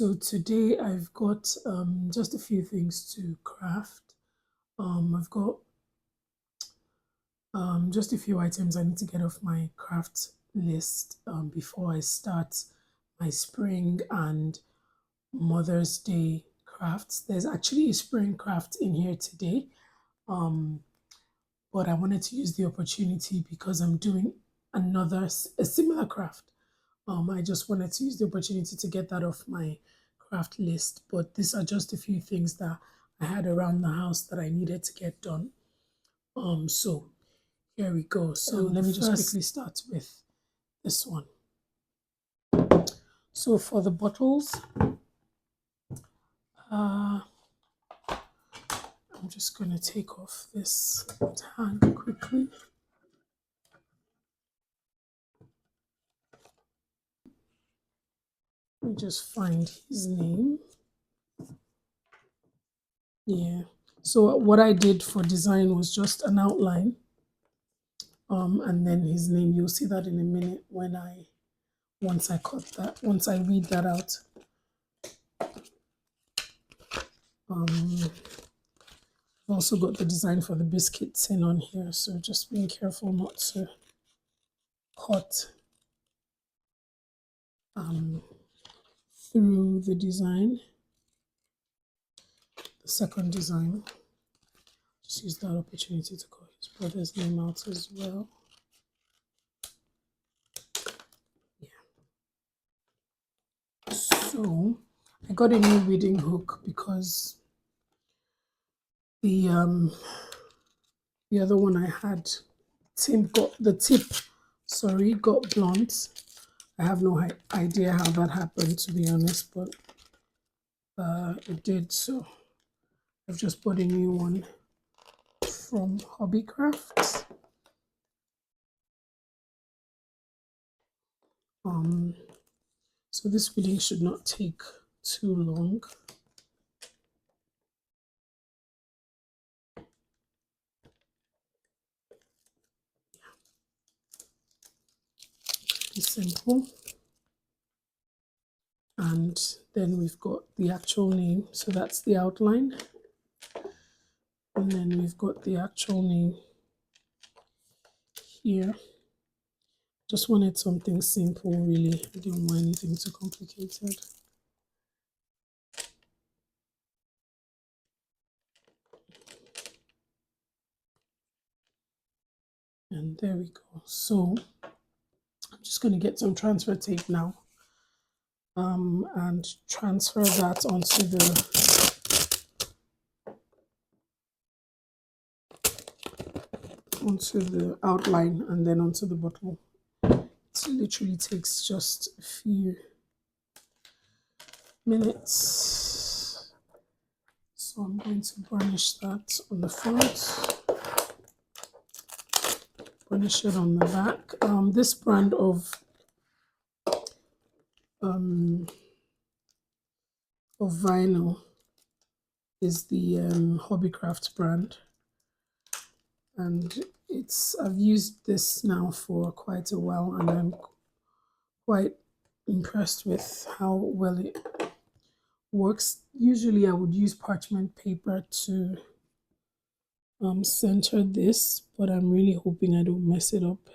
So today I've got just a few things to craft. I've got just a few items I need to get off my craft list before I start my spring and Mother's Day crafts. There's actually a spring craft in here today, but I wanted to use the opportunity because I'm doing a similar craft. I just wanted to use the opportunity to get that off my craft list, but these are just a few things that I had around the house that I needed to get done. So here we go. So let me just quickly start with this one. So for the bottles, I'm just going to take off this tag quickly. Let me just find his name. Yeah. So what I did for design was just an outline. And then his name, you'll see that in a minute once I read that out. I've also got the design for the Biscuit Tin on here, so just being careful not to cut through the design. The second design, just use that opportunity to cut his brother's name out as well. Yeah. So I got a new reading hook because the other one I had, the tip got blunt. I have no idea how that happened, to be honest, but it did. So I've just bought a new one from Hobbycraft. So this reading should not take too long. Pretty simple. And then we've got the actual name, so that's the outline. And then we've got the actual name here. Just wanted something simple, really. I didn't want anything too complicated. And there we go. So I'm just going to get some transfer tape now and transfer that onto the outline and then onto the bottle. It literally takes just a few minutes. So I'm going to burnish that on the front, burnish it on the back. This brand of vinyl is the Hobbycraft brand, and I've used this now for quite a while, and I'm quite impressed with how well it works. Usually I would use parchment paper to center this, but I'm really hoping I don't mess it up.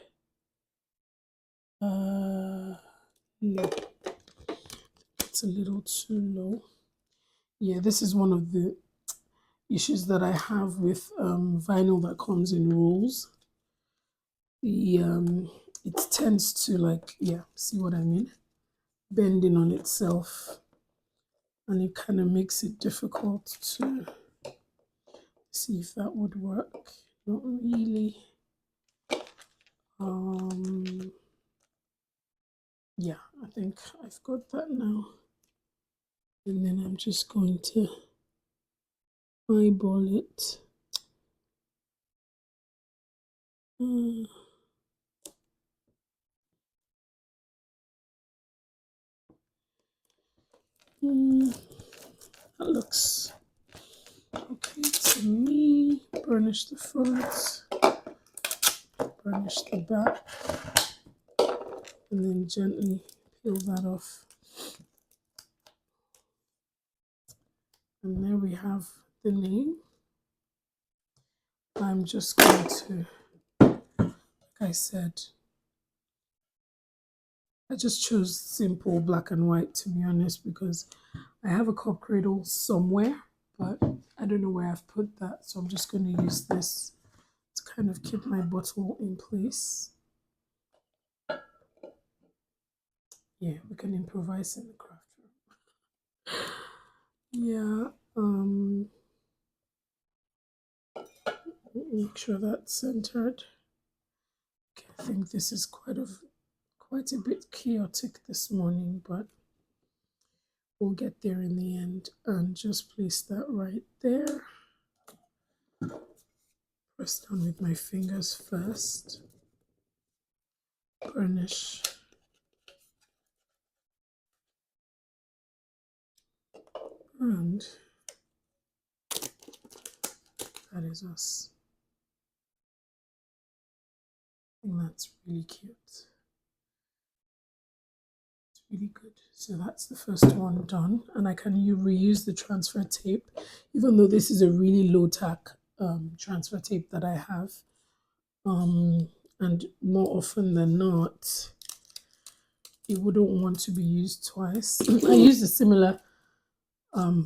No, it's a little too low. Yeah, this is one of the issues that I have with vinyl that comes in rolls. It tends to see what I mean, bending on itself, and it kind of makes it difficult to see if that would work. Not really. Yeah, I think I've got that now. And then I'm just going to eyeball it. That looks okay to me. Burnish the front, burnish the back, and then gently peel that off. And there we have the name. I'm just going to, like I said, I just chose simple black and white, to be honest, because I have a cup cradle somewhere, but I don't know where I've put that. So I'm just going to use this to kind of keep my bottle in place. Yeah, we can improvise in the craft room. Yeah, make sure that's centered. Okay, I think this is quite a bit chaotic this morning, but we'll get there in the end. And just place that right there. Press down with my fingers first. Burnish. And that is us. I think that's really cute. It's really good. So that's the first one done. And I can reuse the transfer tape, even though this is a really low tack transfer tape that I have. And more often than not, it wouldn't want to be used twice. I used a similar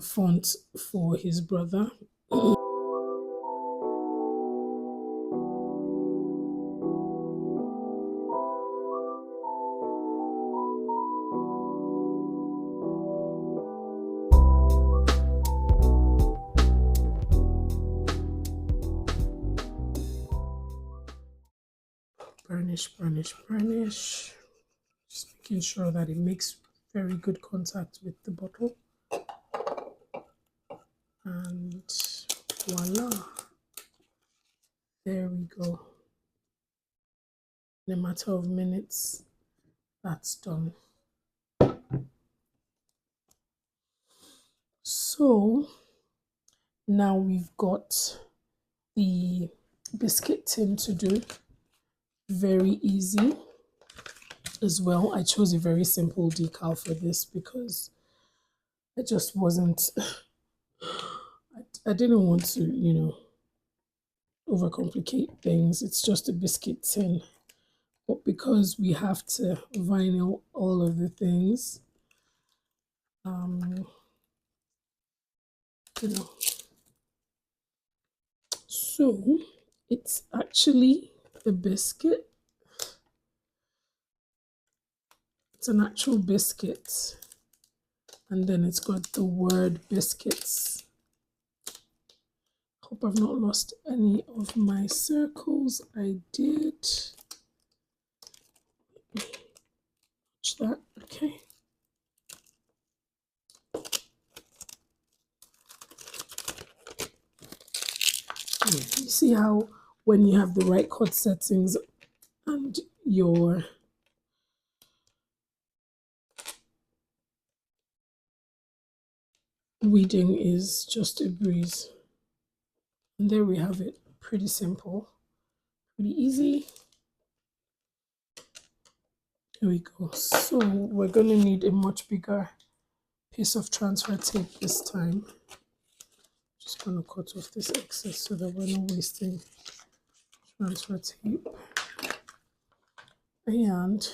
font for his brother. Burnish, burnish, burnish. Just making sure that it makes very good contact with the bottle. And voila. There we go. In a matter of minutes, that's done. So now we've got the biscuit tin to do. Very easy as well. I chose a very simple decal for this because it just wasn't, I didn't want to, overcomplicate things. It's just a biscuit tin. But because we have to vinyl all of the things, so it's actually a biscuit. It's an actual biscuit. And then it's got the word biscuits. Hope I've not lost any of my circles. I did. Watch that. Okay. Yeah, you see how when you have the right cut settings and your reading is just a breeze. And there we have it. Pretty simple, pretty easy. Here we go. So we're going to need a much bigger piece of transfer tape this time. Just going to cut off this excess so that we're not wasting transfer tape. And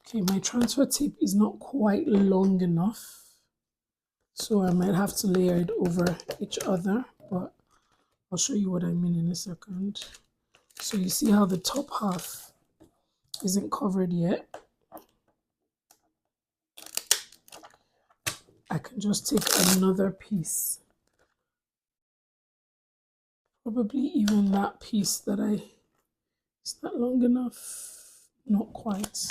okay, my transfer tape is not quite long enough, so I might have to layer it over each other, but I'll show you what I mean in a second. So you see how the top half isn't covered yet? I can just take another piece, probably even that piece that is that long enough? Not quite.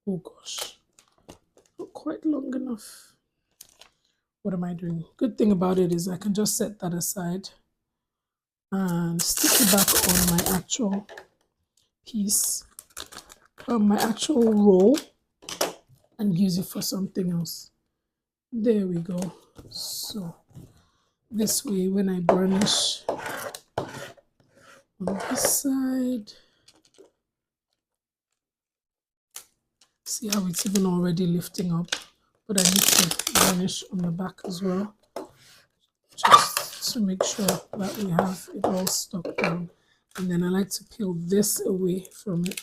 Oh gosh, not quite long enough. What am I doing? Good thing about it is I can just set that aside and stick it back on my actual piece, my actual roll, and use it for something else. There we go. So this way when I burnish on this side. See how it's even already lifting up, but I need to burnish on the back as well, just to make sure that we have it all stuck down. And then I like to peel this away from it.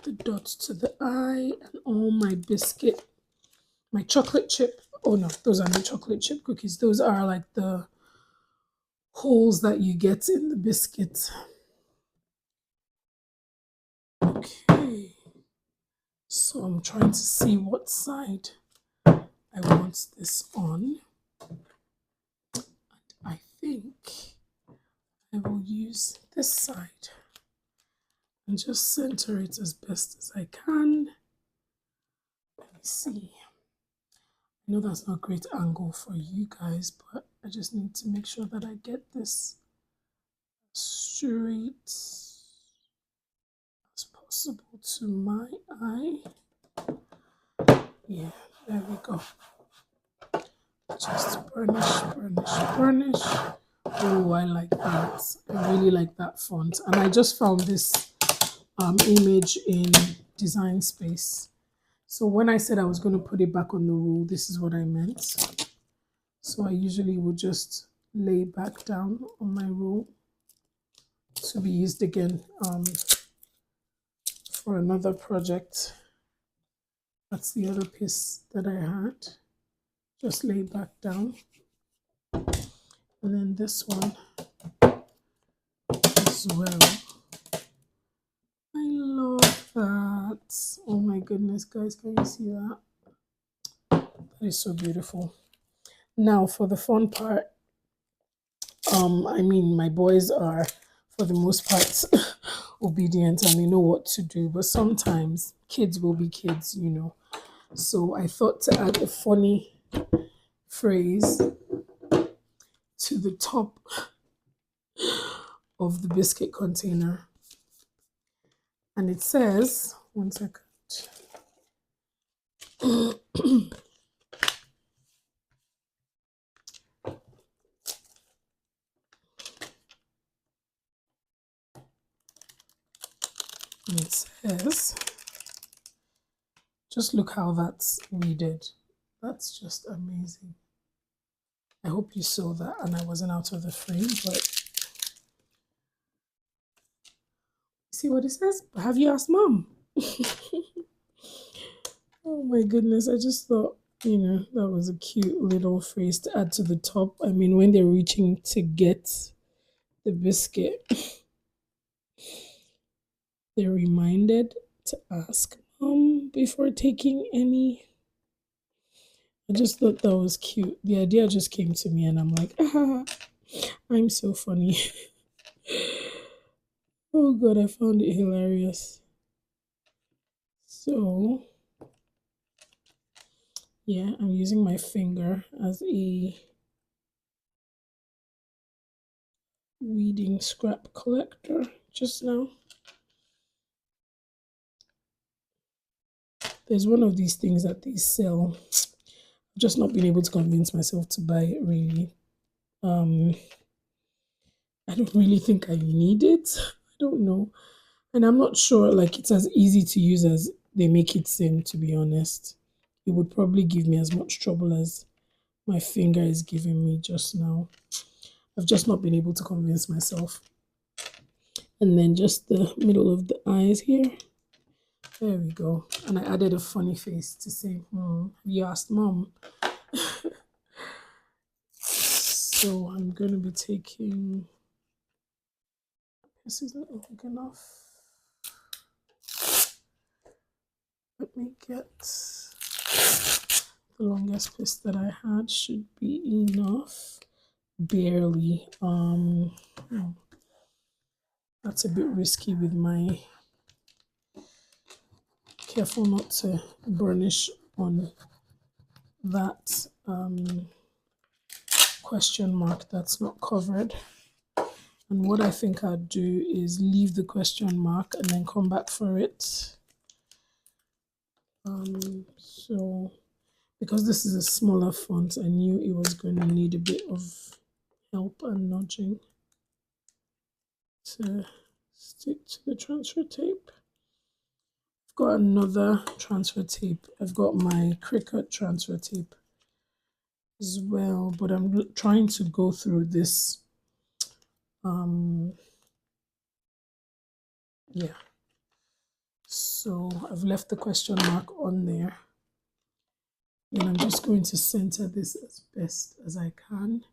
The dots to the eye and all my biscuit, my chocolate chip. Oh no, those are not chocolate chip cookies. Those are like the holes that you get in the biscuit. Okay, so I'm trying to see what side I want this on. And I think I will use this side and just center it as best as I can. Let me see. I know that's not a great angle for you guys, but I just need to make sure that I get this straight as possible to my eye. Yeah, there we go. Just burnish, burnish, burnish. Oh, I like that. I really like that font. And I just found this image in Design Space. So when I said I was going to put it back on the roll, this is what I meant. So I usually would just lay back down on my roll to be used again for another project. That's the other piece that I had. Just lay back down. And then this one as well. I love that. Oh my goodness, guys, can you see that? That is so beautiful. Now for the fun part, I mean, my boys are for the most part obedient and they know what to do, but sometimes kids will be kids, you know. So I thought to add a funny phrase to the top of the biscuit container. And it says, one second. And it says, just look how that's weeded. That's just amazing. I hope you saw that and I wasn't out of the frame, but see what it says? Have you asked Mom? Oh my goodness, I just thought, you know, that was a cute little phrase to add to the top. I mean, when they're reaching to get the biscuit, they're reminded to ask Mom before taking any. I just thought that was cute. The idea just came to me and I'm like, ah, I'm so funny. Oh God, I found it hilarious. So, yeah, I'm using my finger as a weeding scrap collector just now. There's one of these things that they sell. I've just not been able to convince myself to buy it really. I don't really think I need it. I don't know. And I'm not sure like it's as easy to use as they make it seem, to be honest. It would probably give me as much trouble as my finger is giving me just now. I've just not been able to convince myself. And then just the middle of the eyes here. There we go. And I added a funny face to say, you asked Mom. So I'm going to be taking, this isn't long enough. Let me get the longest piece that I had, should be enough. Barely. That's a bit risky with my, careful not to burnish on that question mark that's not covered. And what I think I'd do is leave the question mark and then come back for it. So because this is a smaller font, I knew it was going to need a bit of help and nudging to stick to the transfer tape. I've got another transfer tape. I've got my Cricut transfer tape as well, but I'm trying to go through this. Yeah. So I've left the question mark on there. And I'm just going to center this as best as I can.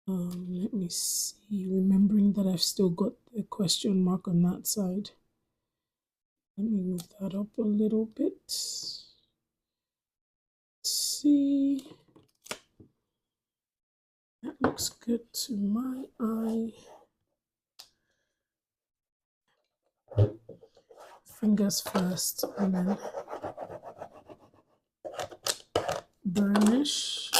Let me see, remembering that I've still got the question mark on that side. Let me move that up a little bit. Let's see. That looks good to my eye. Fingers first, and then burnish.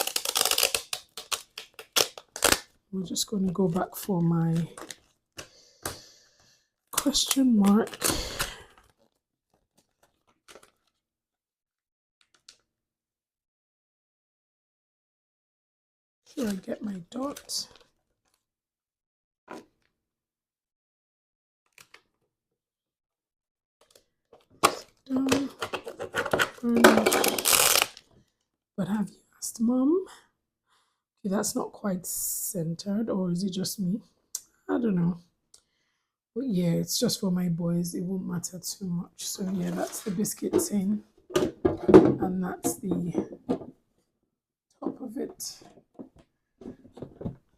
We're just going to go back for my question mark. Sure, I get my dot. Done. Burnish. But have you asked Mom? Okay, that's not quite centered, or is it just me? I don't know. But yeah, it's just for my boys. It won't matter too much. So yeah, that's the biscuit tin, and that's the top of it.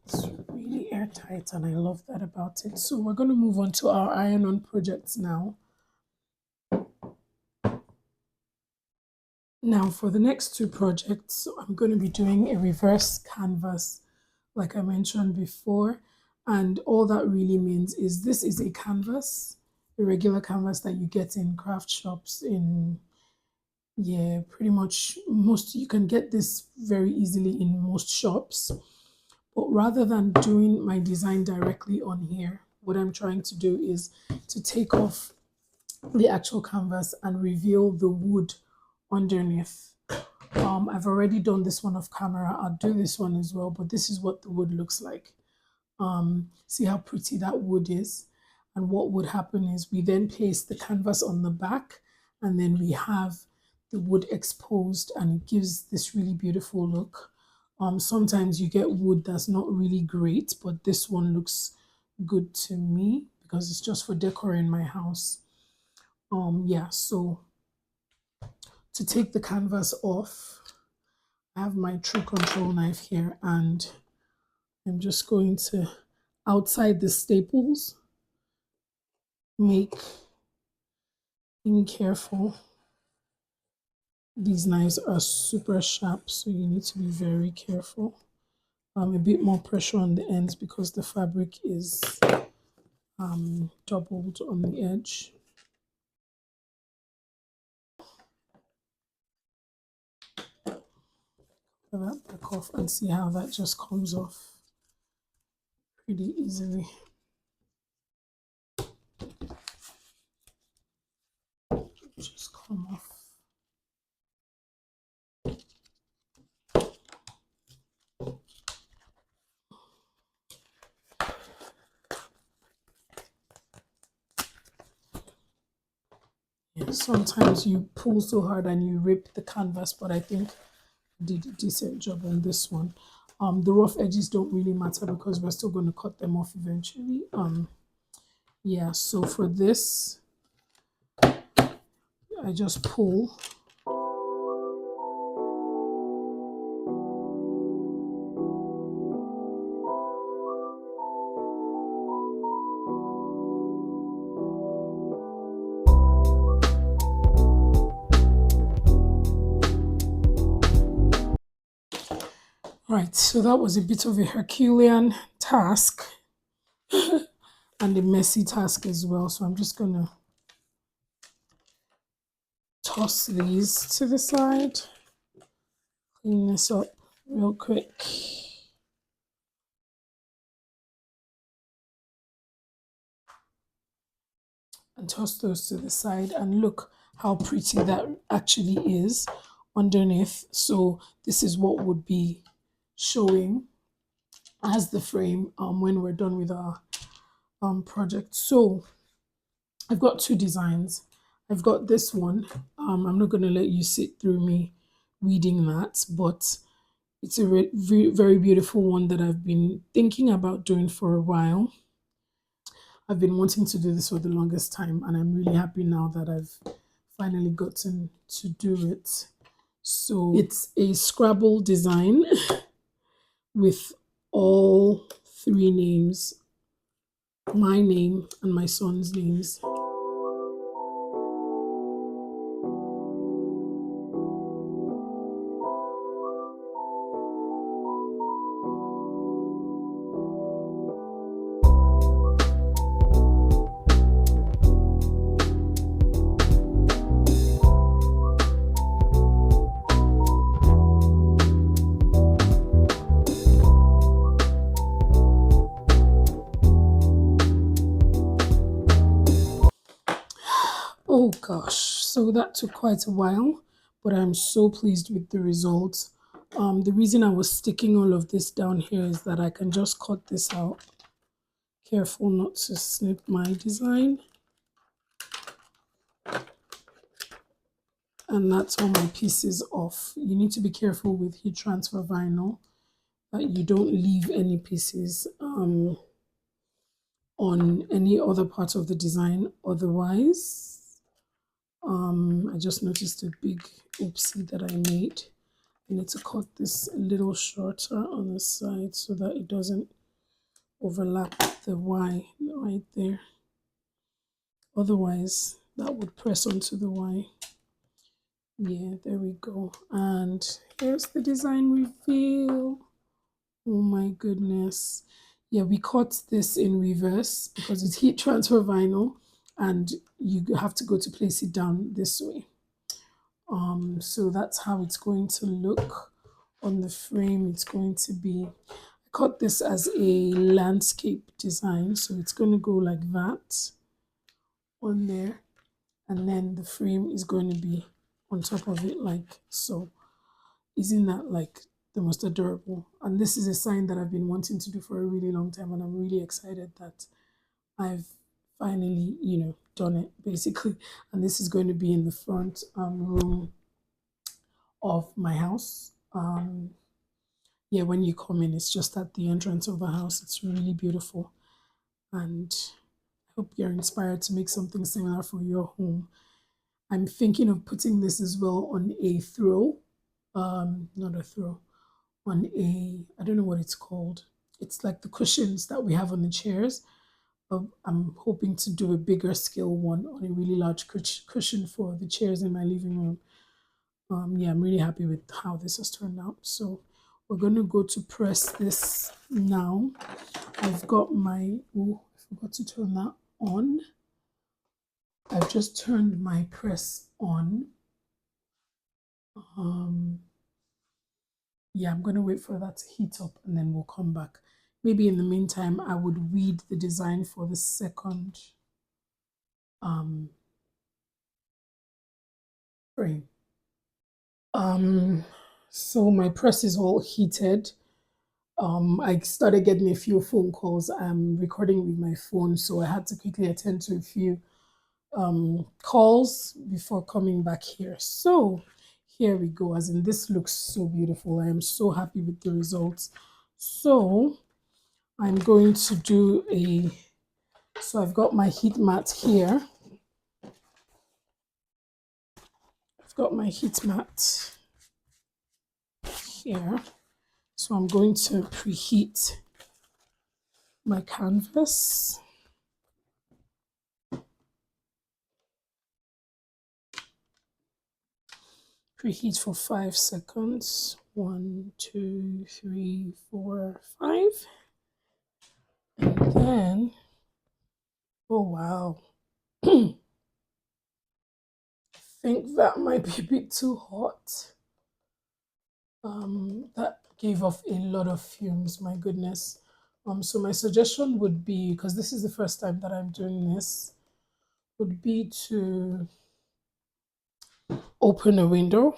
It's really airtight, and I love that about it. So we're going to move on to our iron-on projects now. Now for the next two projects, I'm going to be doing a reverse canvas, like I mentioned before. And all that really means is this is a canvas, a regular canvas that you get in craft shops, in, yeah, pretty much most, you can get this very easily in most shops. But rather than doing my design directly on here, what I'm trying to do is to take off the actual canvas and reveal the wood underneath. I've already done this one off camera. I'll do this one as well, but this is what the wood looks like. See how pretty that wood is? And what would happen is we then place the canvas on the back, and then we have the wood exposed, and it gives this really beautiful look. Sometimes you get wood that's not really great, but this one looks good to me because it's just for decor in my house. Yeah, so to take the canvas off, I have my true control knife here, and I'm just going to, outside the staples, being careful. These knives are super sharp, so you need to be very careful. A bit more pressure on the ends because the fabric is doubled on the edge. That back off and see how that just comes off pretty easily. Just come off. Yeah, sometimes you pull so hard and you rip the canvas, but I think I did a decent job on this one. The rough edges don't really matter because we're still going to cut them off eventually. Yeah, so for this, I just pull. Right, so that was a bit of a Herculean task and a messy task as well. So I'm just gonna toss these to the side, clean this up real quick. And toss those to the side. And look, how pretty that actually is underneath. So this is what would be showing as the frame when we're done with our project. So I've got two designs. I've got this one. I'm not going to let you sit through me reading that, but it's a very beautiful one that I've been thinking about doing for a while. I've been wanting to do this for the longest time, and I'm really happy now that I've finally gotten to do it. So it's a Scrabble design with all three names, my name and my son's names. Oh gosh, so that took quite a while, but I'm so pleased with the results. The reason I was sticking all of this down here is that I can just cut this out. Careful not to snip my design. And that's all my pieces off. You need to be careful with heat transfer vinyl that you don't leave any pieces on any other part of the design. Otherwise, I just noticed a big oopsie that I made. I need to cut this a little shorter on the side so that it doesn't overlap the Y right there. Otherwise, that would press onto the Y. Yeah, there we go. And here's the design reveal. Oh my goodness. Yeah, we cut this in reverse because it's heat transfer vinyl and you have to go to place it down this way. So that's how it's going to look on the frame. It's going to be, I cut this as a landscape design, so it's going to go like that on there, and then the frame is going to be on top of it like so. Isn't that like the most adorable? And this is a sign that I've been wanting to do for a really long time, and I'm really excited that I've finally, done it basically. And this is going to be in the front room of my house. Yeah, when you come in, it's just at the entrance of the house. It's really beautiful, and I hope you're inspired to make something similar for your home. I'm thinking of putting this as well on a throw, not a throw, on a, I don't know what it's called. It's like the cushions that we have on the chairs. I'm hoping to do a bigger scale one on a really large cushion for the chairs in my living room. Yeah, I'm really happy with how this has turned out. So we're going to go to press this now. I've got my, oh, I forgot to turn that on. I've just turned my press on. Yeah, I'm going to wait for that to heat up and then we'll come back. Maybe in the meantime, I would read the design for the second frame. So my press is all heated. I started getting a few phone calls. I'm recording with my phone, so I had to quickly attend to a few calls before coming back here. So here we go. As in, this looks so beautiful. I am so happy with the results. So I'm going to do a, so I've got my heat mat here. I've got my heat mat here. So I'm going to preheat my canvas. Preheat for 5 seconds. 1, 2, 3, 4, 5. And then, oh wow. I think that might be a bit too hot. That gave off a lot of fumes, my goodness. So my suggestion would be, because this is the first time that I'm doing this, would be to open a window.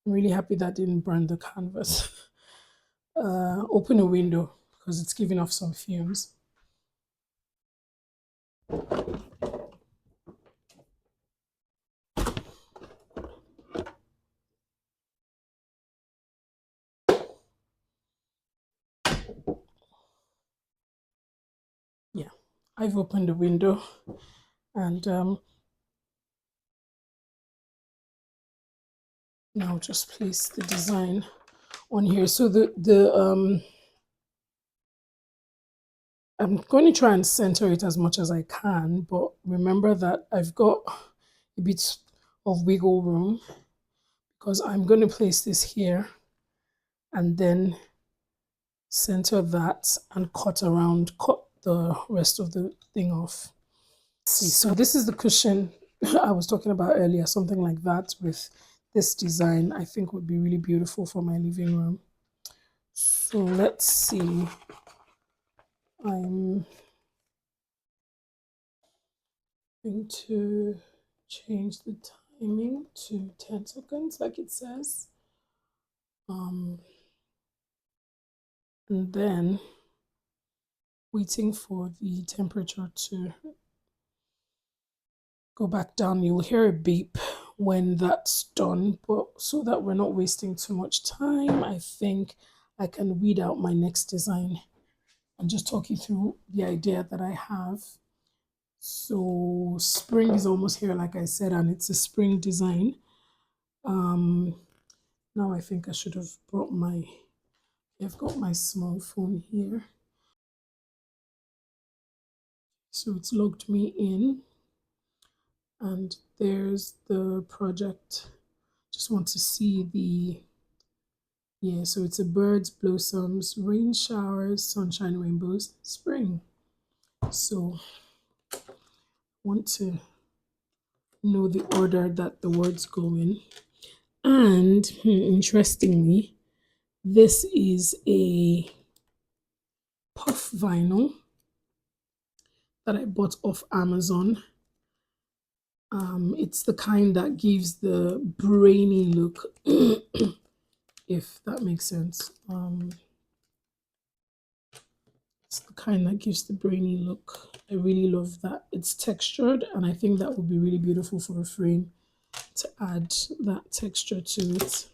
I'm really happy that didn't burn the canvas. Open a window because it's giving off some fumes. Yeah, I've opened the window, and now just place the design on here. So I'm going to try and center it as much as I can, but remember that I've got a bit of wiggle room because I'm going to place this here and then center that and cut the rest of the thing off. See, so this is the cushion I was talking about earlier, something like that with this design I think would be really beautiful for my living room. So let's see. I'm going to change the timing to 10 seconds like it says. And then waiting for the temperature to go back down. You'll hear a beep when that's done, but so that we're not wasting too much time, I think I can read out my next design and just talk you through the idea that I have. So spring is almost here, like I said, and it's a spring design. Now I think I should have brought I've got my small phone here. So it's logged me in, and there's the project. Just want to see yeah, so it's a birds, blossoms, rain showers, sunshine, rainbows, spring. So want to know the order that the words go in. And interestingly, this is a puff vinyl that I bought off Amazon. It's the kind that gives the brainy look, if that makes sense. It's the kind that gives the brainy look. I really love that. It's textured, and I think that would be really beautiful for a frame to add that texture to it.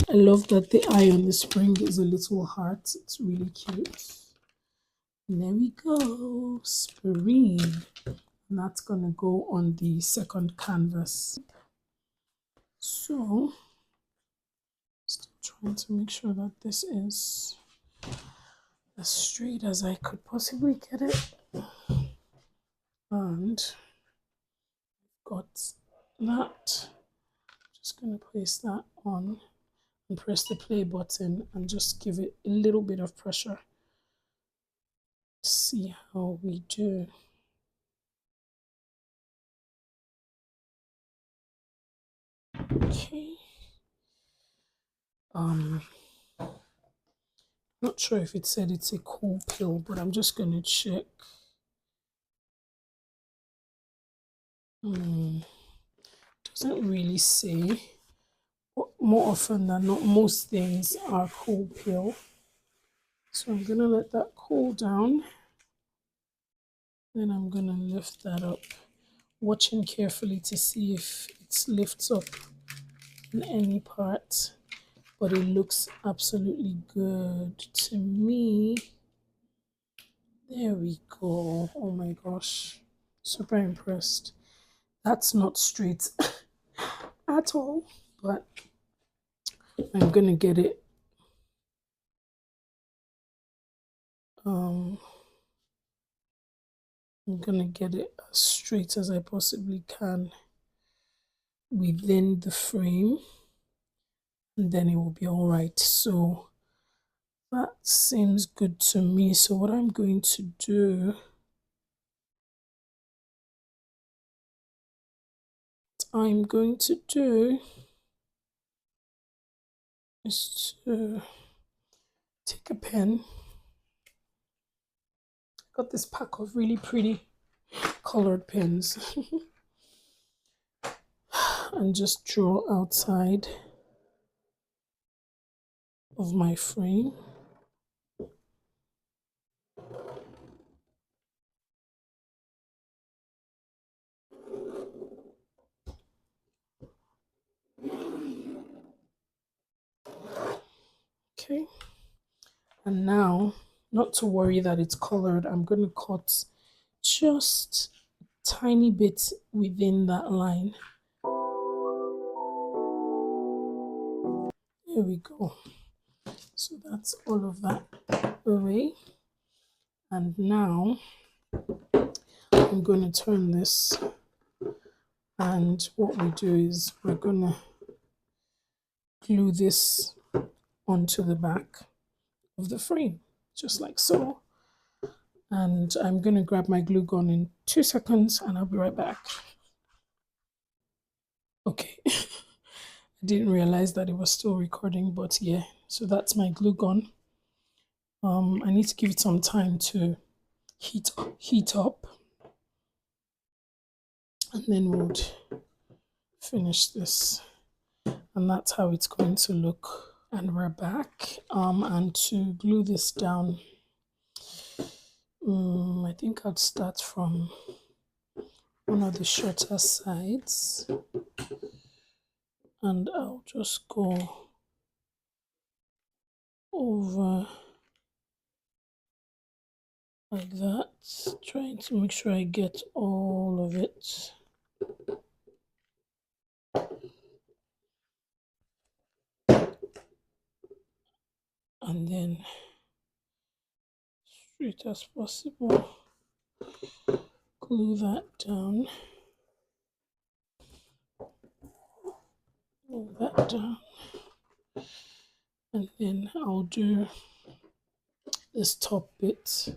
I love that the eye on the spring is a little heart. It's really cute. And there we go, spring. And that's gonna go on the second canvas. So, still trying to make sure that this is as straight as I could possibly get it. And got that. Just gonna place that on and press the play button and just give it a little bit of pressure. See how we do. Okay. Not sure if it said it's a cool pill, but I'm just gonna check. Doesn't really say. But more often than not, most things are cool pill. So I'm gonna let that cool down. Then I'm gonna lift that up, watching carefully to see if it lifts up in any part. But it looks absolutely good to me. There we go. Oh my gosh, super impressed. That's not straight at all, but I'm gonna get it I'm gonna get it as straight as I possibly can within the frame, and then it will be all right. So that seems good to me. So what I'm going to do, is to take a pen. I got this pack of really pretty colored pens and just draw outside of my frame. Okay, and now, not to worry that it's colored, I'm going to cut just a tiny bit within that line. There we go. So that's all of that away. And now I'm going to turn this, and what we do is we're going to glue this onto the back of the frame, just like so. And I'm going to grab my glue gun in 2 seconds and I'll be right back. Okay, I didn't realize that it was still recording, but yeah, so that's my glue gun. I need to give it some time to heat up, and then we'll finish this, and that's how it's going to look. And we're back. And to glue this down, I think I'll start from one of the shorter sides, and I'll just go over like that, trying to make sure I get all of it. And then straight as possible, glue that down, glue that down, and then I'll do this top bit.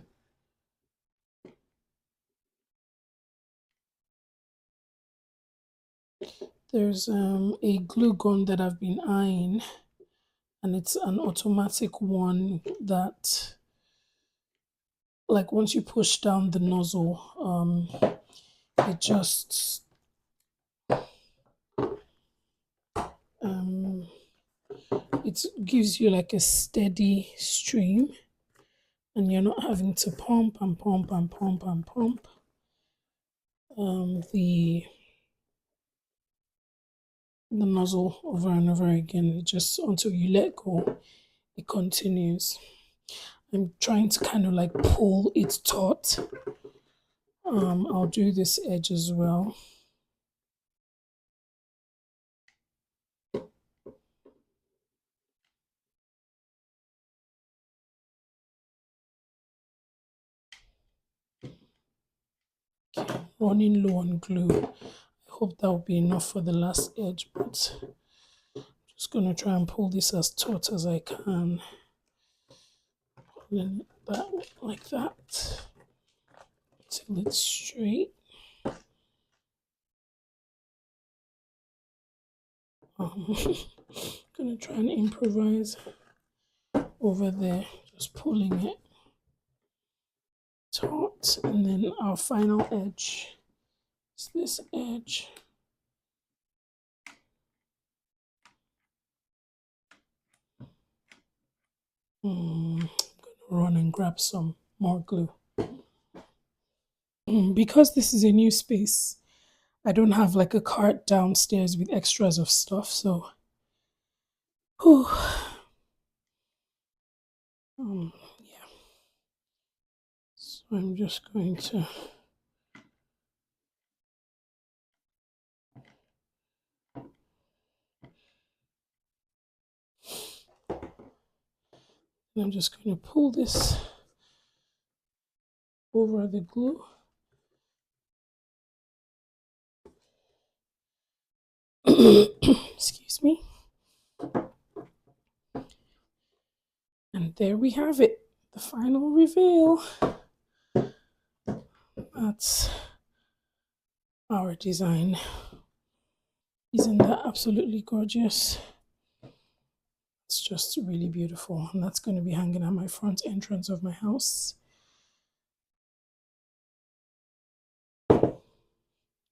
There's a glue gun that I've been eyeing, and it's an automatic one that, like, once you push down the nozzle, it just it gives you like a steady stream, and you're not having to pump and pump and pump and pump the nozzle over and over again. It just, until you let go, it continues. I'm trying to kind of like pull it taut. I'll do this edge as well. Okay, running low on glue. I hope that will be enough for the last edge, but I'm just gonna try and pull this as taut as I can. Pulling it that way, like that, till it's straight. Gonna try and improvise over there, just pulling it taut, and then our final edge is this edge. I'm gonna run and grab some more glue. Because this is a new space, I don't have like a cart downstairs with extras of stuff, so yeah. So I'm just going to pull this over the glue. Excuse me. And there we have it, the final reveal. That's our design. Isn't that absolutely gorgeous? It's just really beautiful, and that's going to be hanging at my front entrance of my house.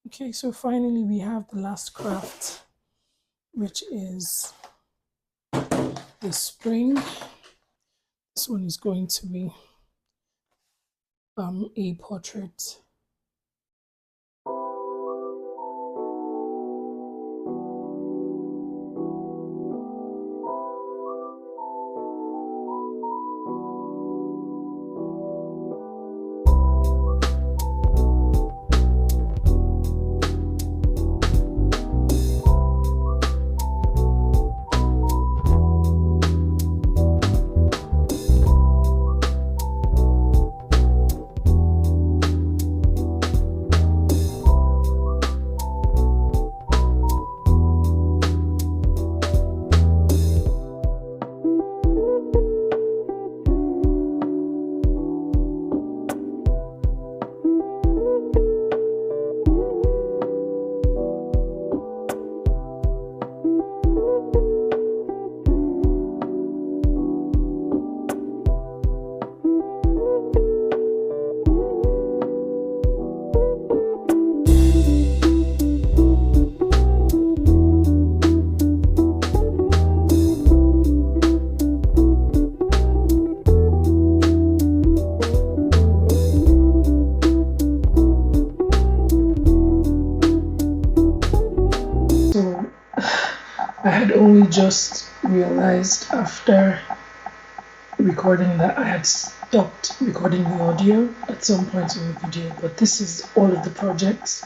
Okay, so finally we have the last craft, which is the spring. This one is going to be a portrait. I had only just realized after recording that I had stopped recording the audio at some point in the video, but this is all of the projects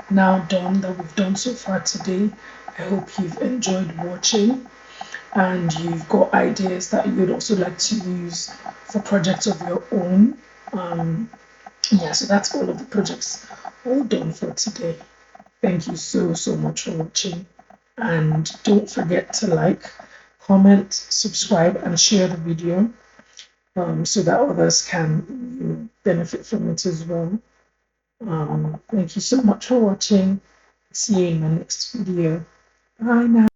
now done that we've done so far today. I hope you've enjoyed watching and you've got ideas that you'd also like to use for projects of your own. Yeah, so that's all of the projects all done for today. Thank you so much for watching, and don't forget to like, comment, subscribe and share the video so that others can benefit from it as well. Thank you so much for watching. See you in my next video. Bye now.